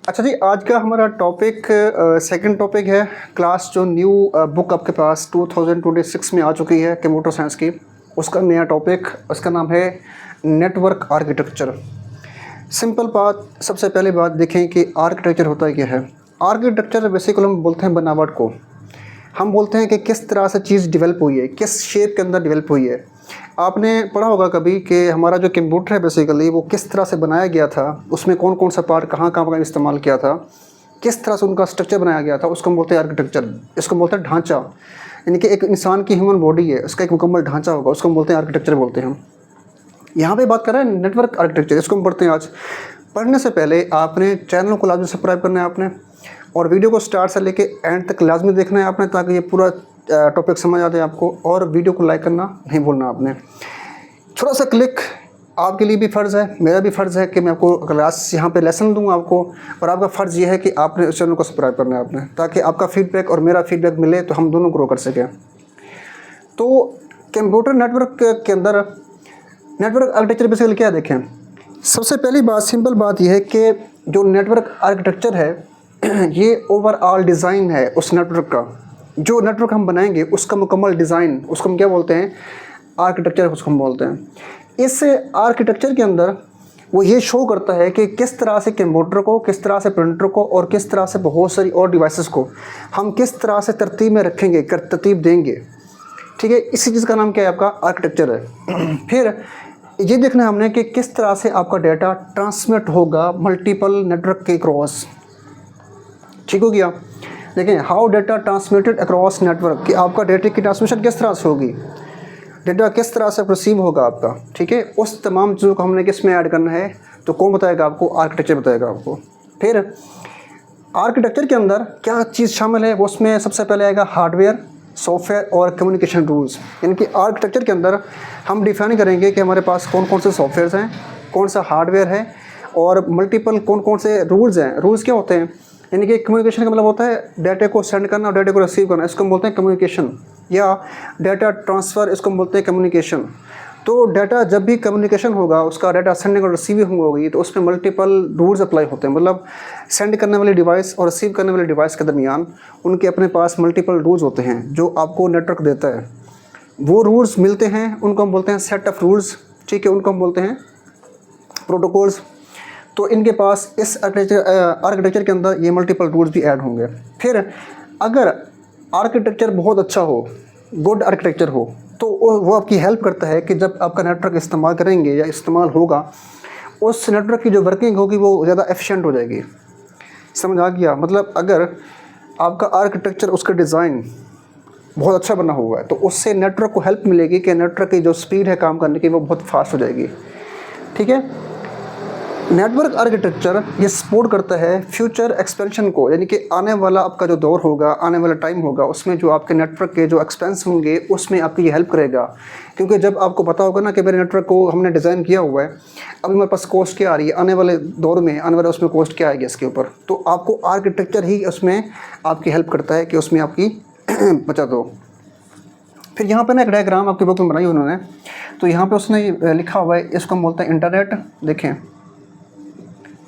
अच्छा जी, आज का हमारा टॉपिक सेकंड टॉपिक है। क्लास जो न्यू बुक आपके पास 2026 में आ चुकी है कंप्यूटर साइंस की, उसका नया टॉपिक, उसका नाम है नेटवर्क आर्किटेक्चर। सिंपल बात, सबसे पहले बात देखें कि आर्किटेक्चर होता है क्या है। आर्किटेक्चर बेसिकली हम बोलते हैं बनावट को। हम बोलते हैं कि किस तरह से चीज़ डेवलप हुई है, किस शेप के अंदर डेवलप हुई है। आपने पढ़ा होगा कभी कि हमारा जो कंप्यूटर है बेसिकली वो किस तरह से बनाया गया था, उसमें कौन कौन सा पार्ट कहाँ कहाँ का इस्तेमाल किया था, किस तरह से उनका स्ट्रक्चर बनाया गया था, उसको हम बोलते हैं आर्किटेक्चर। इसको बोलते हैं ढांचा, यानी कि एक इंसान की ह्यूमन बॉडी है, उसका एक मुकम्मल ढांचा होगा, उसको हम बोलते हैं आर्किटेक्चर बोलते हैं हम। यहाँ पे बात कर रहे हैं नेटवर्क आर्किटेक्चर, इसको हम पढ़ते हैं आज। पढ़ने से पहले आपने चैनल को लाजमी सब्सक्राइब करना है आपने, और वीडियो को स्टार्ट से लेके एंड तक लाजमी देखना है आपने, ताकि ये पूरा टॉपिक समझ आ जाए आपको। और वीडियो को लाइक करना नहीं भूलना आपने। छोटा सा क्लिक आपके लिए भी फ़र्ज़ है, मेरा भी फ़र्ज़ है कि मैं आपको क्लास यहाँ पे लेसन दूँगा आपको, और आपका फ़र्ज़ ये है कि आपने इस चैनल को सब्सक्राइब करना है आपने, ताकि आपका फीडबैक और मेरा फीडबैक मिले तो हम दोनों ग्रो कर सकें। तो कंप्यूटर नेटवर्क के अंदर नेटवर्क आर्किटेक्चर बेसिकली क्या देखें। सबसे पहली बात, सिंपल बात यह है कि जो नेटवर्क आर्किटेक्चर है ये ओवरऑल डिज़ाइन है उस नेटवर्क का। जो नेटवर्क हम बनाएंगे उसका मुकम्मल डिज़ाइन, उसको हम क्या बोलते हैं, आर्किटेक्चर उसको हम बोलते हैं। इस आर्किटेक्चर के अंदर वो ये शो करता है कि किस तरह से कंप्यूटर को, किस तरह से प्रिंटर को, और किस तरह से बहुत सारी और डिवाइसेस को हम किस तरह से तरतीब में रखेंगे, तरतीब देंगे। ठीक है, इसी चीज़ का नाम क्या है, आपका आर्किटेक्चर है। फिर ये देखना है हमने कि किस तरह से आपका डाटा ट्रांसमिट होगा मल्टीपल नेटवर्क के क्रॉस। ठीक हो गया। देखें, how data transmitted across network, कि आपका डाटा की ट्रांसमिशन किस तरह से होगी, डाटा किस तरह से रिसीव होगा आपका। ठीक है, उस तमाम चीज़ों को हमने किस में ऐड करना है, तो कौन बताएगा आपको, आर्किटेक्चर बताएगा आपको। फिर आर्किटेक्चर के अंदर क्या चीज़ शामिल है, वो उसमें सबसे पहले आएगा हार्डवेयर, सॉफ्टवेयर और कम्युनिकेशन रूल्स। यानी कि आर्किटेक्चर के अंदर हम डिफाइन करेंगे कि हमारे पास कौन कौन से सॉफ्टवेयर हैं, कौन सा हार्डवेयर है, और मल्टीपल कौन कौन से रूल्स हैं। रूल्स क्या होते हैं, यानी कि कम्युनिकेशन का मतलब होता है डाटा को सेंड करना और डाटा को रिसीव करना, इसको हम बोलते हैं कम्युनिकेशन, या डाटा ट्रांसफ़र, इसको हम बोलते हैं कम्युनिकेशन। तो डाटा जब भी कम्युनिकेशन होगा, उसका डाटा सेंडिंग और रिसीविंग होगी, तो उसमें मल्टीपल रूल्स अप्लाई होते हैं। मतलब सेंड करने वाली डिवाइस और रिसीव करने वाले डिवाइस के दरमियान उनके अपने पास मल्टीपल रूल्स होते हैं जो आपको नेटवर्क देता है। वो रूल्स मिलते हैं, उनको हम बोलते हैं सेट ऑफ रूल्स। ठीक है, उनको हम बोलते हैं प्रोटोकॉल्स। तो इनके पास इस आर्किटेक्चर के अंदर ये मल्टीपल रूल्स भी ऐड होंगे। फिर अगर आर्किटेक्चर बहुत अच्छा हो, गुड आर्किटेक्चर हो, तो वो आपकी हेल्प करता है कि जब आपका नेटवर्क इस्तेमाल करेंगे या इस्तेमाल होगा, उस नेटवर्क की जो वर्किंग होगी वो ज़्यादा एफिशिएंट हो जाएगी। समझ आ गया। मतलब अगर आपका आर्किटेक्चर, उसका डिज़ाइन बहुत अच्छा बना हुआ है, तो उससे नेटवर्क को हेल्प मिलेगी कि नेटवर्क की जो स्पीड है काम करने की वो बहुत फास्ट हो जाएगी। ठीक है, नेटवर्क आर्किटेक्चर ये सपोर्ट करता है फ्यूचर एक्सपेंशन को, यानी कि आने वाला आपका जो दौर होगा, आने वाला टाइम होगा, उसमें जो आपके नेटवर्क के जो एक्सपेंस होंगे उसमें आपकी ये हेल्प करेगा। क्योंकि जब आपको पता होगा ना कि मेरे नेटवर्क को हमने डिज़ाइन किया हुआ है, अभी मेरे पास कॉस्ट क्या आ रही है, आने वाले दौर में, आने वाले उसमें कॉस्ट क्या आएगी इसके ऊपर, तो आपको आर्किटेक्चर ही उसमें आपकी हेल्प करता है कि उसमें आपकी बचत हो। फिर यहाँ पर ना एक डायग्राम आपकी बुक में बनाई उन्होंने, तो यहाँ पर उसने लिखा हुआ है, इसको हम बोलते हैं इंटरनेट। देखें,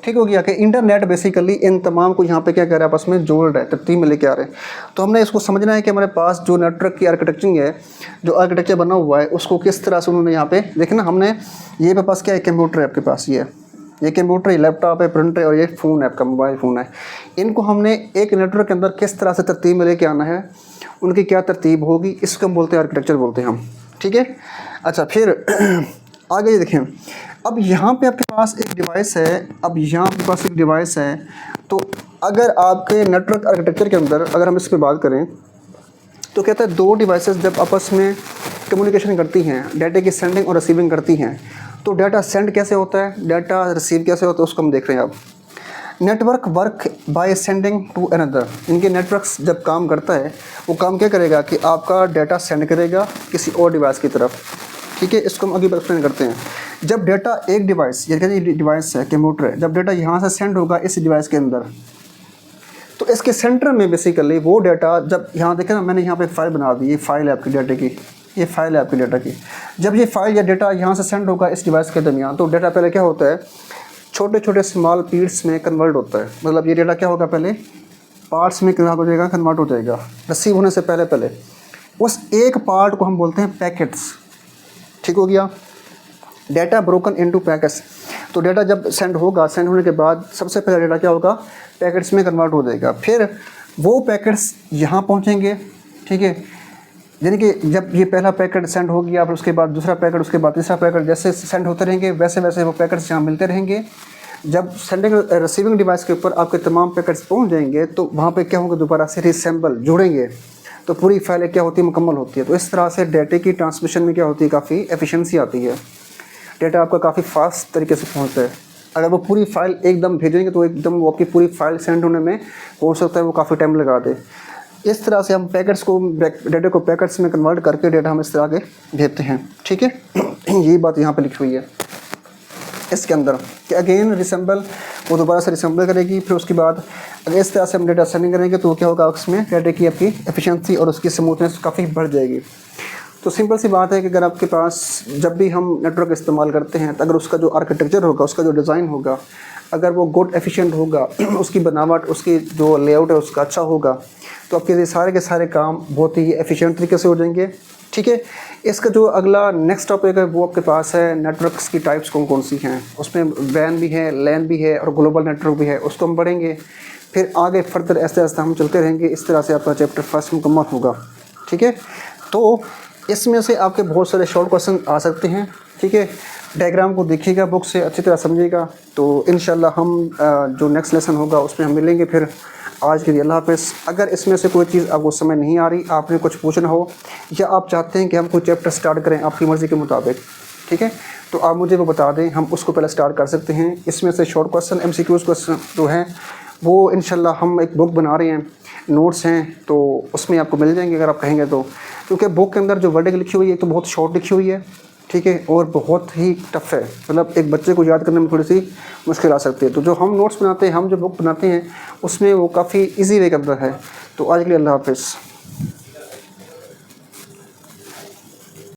ठीक हो गया कि इंटरनेट बेसिकली इन तमाम को यहाँ पे क्या कर रहा है, आपस में जोड़ रहा है, तरतीब में लेके आ रहे हैं। तो हमने इसको समझना है कि हमारे पास जो नेटवर्क की आर्किटेक्चर है, जो आर्किटेक्चर बना हुआ है, उसको किस तरह से उन्होंने यहाँ पे देखना। हमने ये पे पास क्या है, कंप्यूटर है आपके पास, ये कंप्यूटर है, लैपटॉप है, प्रिंटर है, और ये फ़ोन है आपका, मोबाइल फ़ोन है। इनको हमने एक नेटवर्क के अंदर किस तरह से तरतीब में लेके आना है, उनकी क्या तरतीब होगी, इसको हम बोलते हैं आर्किटेक्चर बोलते हैं हम। ठीक है, अच्छा फिर आगे ये देखें। अब यहाँ पे आपके पास एक डिवाइस है, अब यहाँ आपके पास एक डिवाइस है, तो अगर आपके नेटवर्क आर्किटेक्चर के अंदर अगर हम इस पर बात करें, तो कहता है दो डिवाइसेस जब आपस में कम्युनिकेशन करती हैं, डाटा की सेंडिंग और रिसीविंग करती हैं, तो डाटा सेंड कैसे होता है, डाटा रिसीव कैसे होता है, उसको हम देख रहे हैं। अब network work by sending to another, इनके नेटवर्क्स जब काम करता है, वो काम क्या करेगा कि आपका डाटा सेंड करेगा किसी और डिवाइस की तरफ। ठीक है, इसको हम आगे एक्सप्लेन करते हैं। जब डाटा एक डिवाइस, ये डिवाइस है, कंप्यूटर है, जब डाटा यहाँ से सेंड होगा इस डिवाइस के अंदर, तो इसके सेंटर में बेसिकली वो डाटा, जब यहाँ देखें ना, मैंने यहाँ पे फाइल बना दी, ये फाइल है आपकी डाटा की, ये फाइल है आपकी डाटा की। जब ये फाइल या डाटा यहाँ से सेंड होगा इस डिवाइस के दरमियान, तो डाटा पहले क्या होता है, छोटे छोटे स्मॉल पीट्स में कन्वर्ट होता है। मतलब ये डेटा क्या होगा, पहले पार्ट्स में क्या हो जाएगा, कन्वर्ट हो जाएगा रिसीव होने से पहले पहले। उस एक पार्ट को हम बोलते हैं पैकेट्स। ठीक हो गया, डेटा ब्रोकन इनटू पैकेट्स। तो डेटा जब सेंड होगा, सेंड होने के बाद सबसे पहले डेटा क्या होगा, पैकेट्स में कन्वर्ट हो जाएगा। फिर वो पैकेट्स यहाँ पहुँचेंगे, ठीक है। यानी कि जब ये पहला पैकेट सेंड हो गया, फिर उसके बाद दूसरा पैकेट, उसके बाद तीसरा पैकेट, जैसे सेंड होते रहेंगे वैसे वैसे वो पैकेट्स यहाँ मिलते रहेंगे। जब सेंडिंग रिसीविंग डिवाइस के ऊपर आपके तमाम पैकेट्स पहुँच जाएंगे तो वहाँ पे क्या होंगे, दोबारा से रिसेंबल जुड़ेंगे, तो पूरी फाइल क्या होती है, मुकम्मल होती है। तो इस तरह से डेटा की ट्रांसमिशन में क्या होती है, काफ़ी एफिशिएंसी आती है। डेटा आपका काफ़ी फास्ट तरीके से पहुँचता है। अगर वो पूरी फाइल एकदम भेजेंगे तो एकदम वो आपकी पूरी फाइल सेंड होने में हो सकता है वो काफ़ी टाइम लगा दे। इस तरह से हम पैकेट्स को, डेटा को पैकेट्स में कन्वर्ट करके डेटा हम इस तरह आगे भेजते हैं, ठीक है। यही बात यहाँ पे लिखी हुई है इसके अंदर कि अगेन रिसेंबल, वो दोबारा से रिसेंबल करेगी। फिर उसके बाद अगर इस तरह से हम डेटा सेंडिंग करेंगे तो क्या होगा, उसमें डेटा की आपकी एफिशिएंसी और उसकी स्मूथनेस काफ़ी बढ़ जाएगी। तो सिंपल सी बात है कि अगर आपके पास जब भी हम नेटवर्क इस्तेमाल करते हैं तो अगर उसका जो आर्किटेक्चर होगा, उसका जो डिज़ाइन होगा, अगर वो गुड एफिशिएंट होगा, उसकी बनावट, उसकी जो लेआउट है उसका अच्छा होगा, तो आपके ये सारे के सारे काम बहुत ही एफिशिएंट तरीके से हो जाएंगे, ठीक है। इसका जो अगला नेक्स्ट टॉपिक है वो आपके पास है नेटवर्क्स की टाइप्स कौन कौन सी हैं। उसमें वैन भी है, लैन भी है और ग्लोबल नेटवर्क भी है, उसको हम पढ़ेंगे। फिर आगे फर्दर ऐसे ऐसे हम चलते रहेंगे। इस तरह से आपका चैप्टर फर्स्ट मुकम्मल होगा, ठीक है। तो इसमें से आपके बहुत सारे शॉर्ट क्वेश्चन आ सकते हैं, ठीक है। डायग्राम को देखिएगा, बुक से अच्छी तरह समझिएगा, तो इंशाल्लाह हम जो नेक्स्ट लेसन होगा उसमें हम मिलेंगे। फिर आज के लिए अल्लाह हाफ़िज़। अगर इसमें से कोई चीज़ आपको समझ नहीं आ रही, आपने कुछ पूछना हो या आप चाहते हैं कि हम कोई चैप्टर स्टार्ट करें आपकी मर्ज़ी के मुताबिक, ठीक है, तो आप मुझे वो बता दें, हम उसको पहले स्टार्ट कर सकते हैं। इसमें से शॉर्ट क्वेश्चन, MCQs क्वेश्चन जो हैं वो इंशाल्लाह हम एक बुक बना रहे हैं, नोट्स हैं, तो उसमें आपको मिल जाएंगे अगर आप कहेंगे तो। क्योंकि बुक के अंदर जो वर्डिंग लिखी हुई है तो बहुत शॉर्ट लिखी हुई है, ठीक है, और बहुत ही टफ है। मतलब एक बच्चे को याद करने में थोड़ी सी मुश्किल आ सकती है। तो जो हम नोट्स बनाते हैं, हम जो बुक बनाते हैं, उसमें वो काफ़ी इजी वे के अंदर है। तो आज के लिए अल्लाह हाफ़िज़।